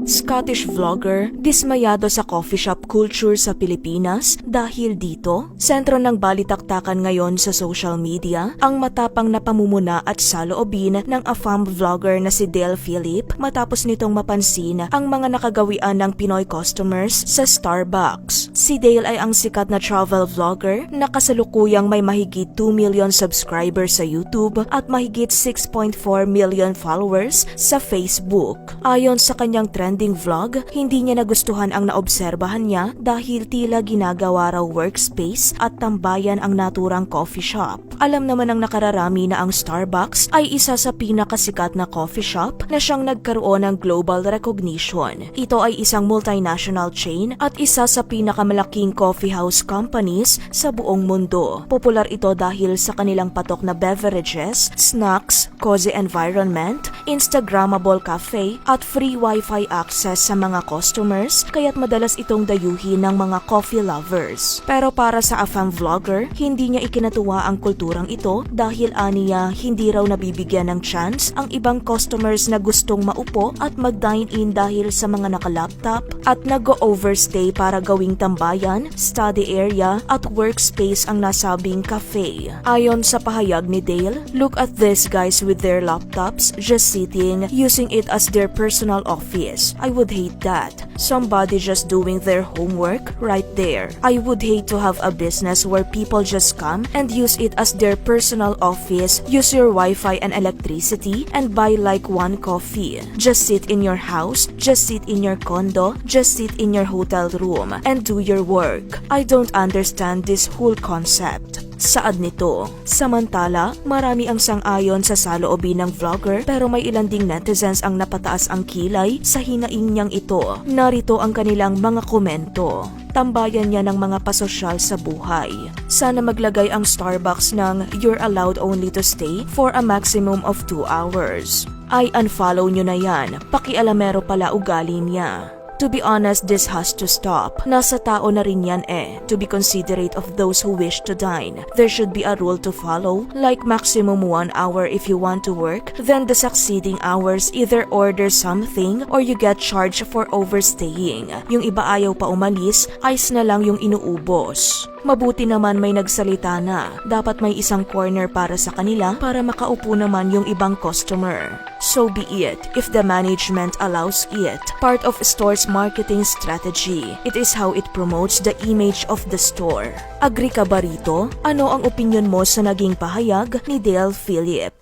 Scottish vlogger, dismayado sa coffee shop culture sa Pilipinas dahil dito, sentro ng balitaktakan ngayon sa social media, ang matapang na pamumuna at saloobin ng AFAM vlogger na si Dale Philip matapos nitong mapansin ang mga nakagawian ng Pinoy customers sa Starbucks. Si Dale ay ang sikat na travel vlogger na kasalukuyang may mahigit 2 million subscribers sa YouTube at mahigit 6.4 million followers sa Facebook. Ayon sa kanyang trending vlog, hindi niya nagustuhan ang naobserbahan niya dahil tila ginagawa raw workspace at tambayan ang naturang coffee shop. Alam naman ng nakararami na ang Starbucks ay isa sa pinakasikat na coffee shop na siyang nagkaroon ng global recognition. Ito ay isang multinational chain at isa sa pinakamalaking coffee house companies sa buong mundo. Popular ito dahil sa kanilang patok na beverages, snacks, cozy environment, Instagrammable cafe at free wifi access sa mga customers, kaya't madalas itong dayuhin ng mga coffee lovers. Pero para sa AFAM vlogger, hindi niya ikinatuwa ang kulturang ito dahil aniya hindi raw nabibigyan ng chance ang ibang customers na gustong maupo at mag-dine-in dahil sa mga naka-laptop at nag-overstay para gawing tambayan, study area at workspace ang nasabing cafe. Ayon sa pahayag ni Dale, look at these guys with their laptops just sitting, using it as their personal office. I would hate that. Somebody just doing their homework right there. I would hate to have a business where people just come and use it as their personal office, use your Wi-Fi and electricity, and buy like one coffee. Just sit in your house, just sit in your condo, just sit in your hotel room, and do your work. I don't understand this whole concept. Saad nito. Samantala, marami ang sang-ayon sa saloobin ng vlogger pero may ilan ding netizens ang napataas ang kilay sa hinaing niyang ito. Narito ang kanilang mga komento. Tambayan niya ng mga pasosyal sa buhay. Sana maglagay ang Starbucks ng "You're allowed only to stay for a maximum of 2 hours." Ay unfollow nyo na yan, pakialamero pala ugali niya. To be honest, this has to stop. Nasa tao na rin yan to be considerate of those who wish to dine. There should be a rule to follow, like maximum 1 hour if you want to work, then the succeeding hours either order something or you get charged for overstaying. Yung iba ayaw pa umalis, ice na lang yung inuubos. Mabuti naman may nagsalita na. Dapat may isang corner para sa kanila para makaupo naman yung ibang customer. So be it, if the management allows it. Part of store's marketing strategy. It is how it promotes the image of the store. Agree ka ba rito? Ano ang opinion mo sa naging pahayag ni Dale Philip?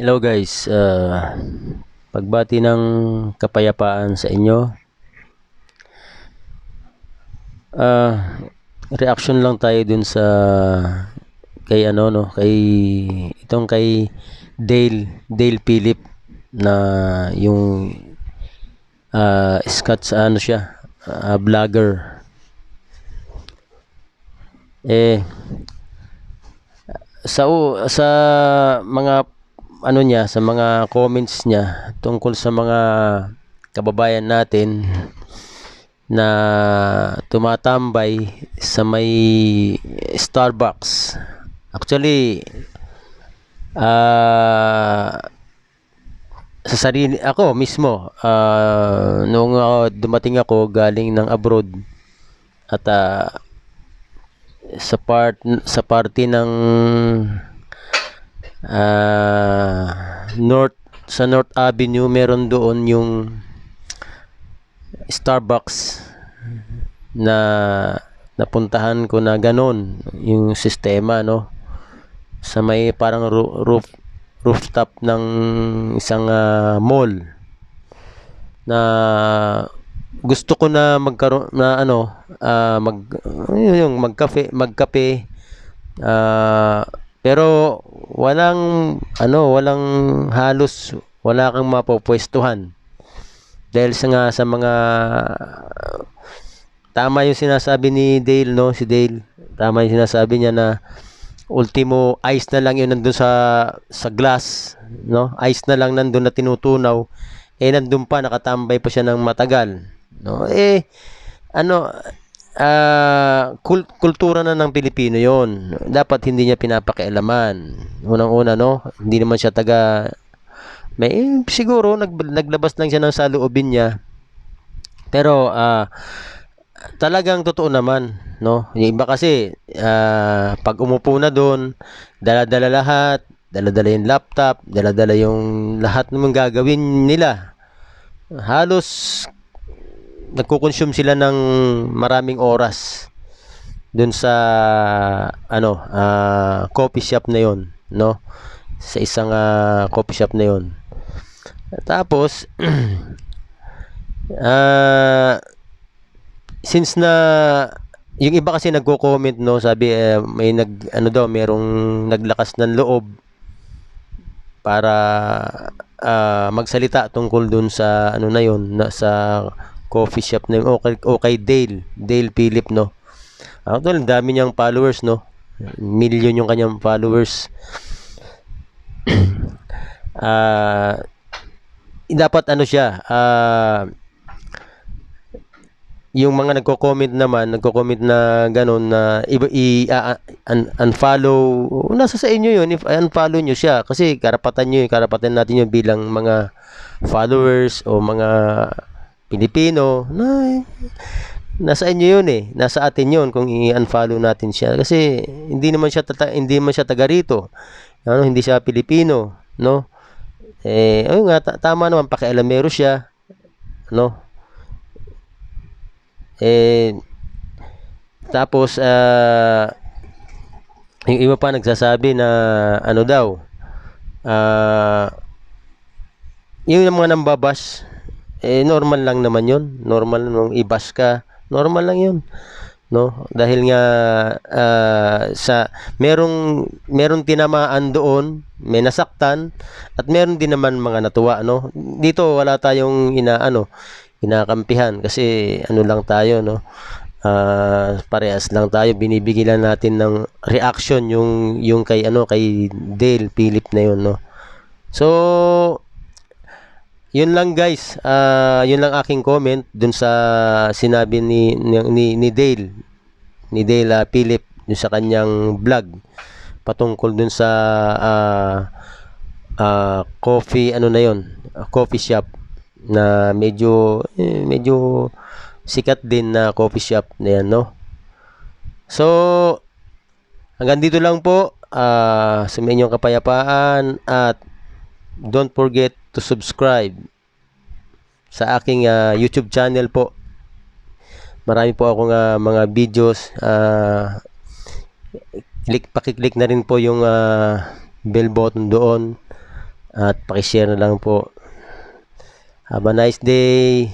Hello guys, pagbati ng kapayapaan sa inyo. Reaction lang tayo dun sa kay kay Dale Philip na yung Scott sa vlogger. Sa mga sa mga comments niya tungkol sa mga kababayan natin na tumatambay sa may Starbucks. Actually, sa sarili ako mismo, nung dumating ako galing ng abroad at sa party ng North Avenue, meron doon yung Starbucks na napuntahan ko na ganon yung sistema sa may parang rooftop ng isang mall na gusto ko na magkaroon na magkape pero walang wala kang mapopwestuhan dahil sa mga tama yung sinasabi ni Dale si Dale, tama yung sinasabi niya na ultimo ice na lang yun nandun sa glass, ice na lang nandun na tinutunaw, nandun pa nakatambay pa siya ng matagal, kultura na ng Pilipino yon. Dapat hindi niya pinapakialaman. Unang-una, no? Hindi naman siya siguro naglabas lang siya ng saloobin niya. Pero talagang totoo naman, no? Yung iba kasi pag umupo na doon, dala-dala lahat, dala-dala yung laptop, dala-dala yung lahat ng gagawin nila. Halos nagko-consume sila ng maraming oras doon sa coffee shop na 'yon, no? Sa isang coffee shop na 'yon. Tapos since na yung iba kasi nagko-comment, no, sabi may merong naglakas ng loob para magsalita tungkol dun sa na yun, sa coffee shop na yun, o kay Dale Philip, no. Actually, dami niyang followers, no. Million yung kanyang followers. Dapat siya, yung mga nagko-comment na gano'n na unfollow, nasa sa inyo yun if unfollow nyo siya, kasi karapatan natin yun bilang mga followers o mga Pilipino, na nasa inyo yun, nasa atin yun kung i-unfollow natin siya, kasi hindi man siya taga rito, hindi siya Pilipino, no. Ayun nga, tama naman, pakialamero siya, no. Tapos yung iba pa nagsasabi na daw, yung mga nambabash, normal lang naman yun, normal nung i-bash ka, normal lang yun, no, dahil nga merong tinamaan doon, may nasaktan, at meron din naman mga natuwa, no. Dito wala tayong kinakampihan, kasi lang tayo, no, parehas lang tayo, binibigyan natin ng reaction yung kay Dale Philip na yun, no. So yun lang, guys, yun lang aking comment dun sa sinabi ni Dale Philip dun sa kanyang vlog patungkol dun sa coffee coffee shop na medyo sikat din na coffee shop na yan, no. So hanggang dito lang po, sa inyong kapayapaan, at don't forget to subscribe sa aking YouTube channel po. Marami po akong mga videos, pakiclick na rin po yung bell button doon, at pakishare na lang po. Have a nice day.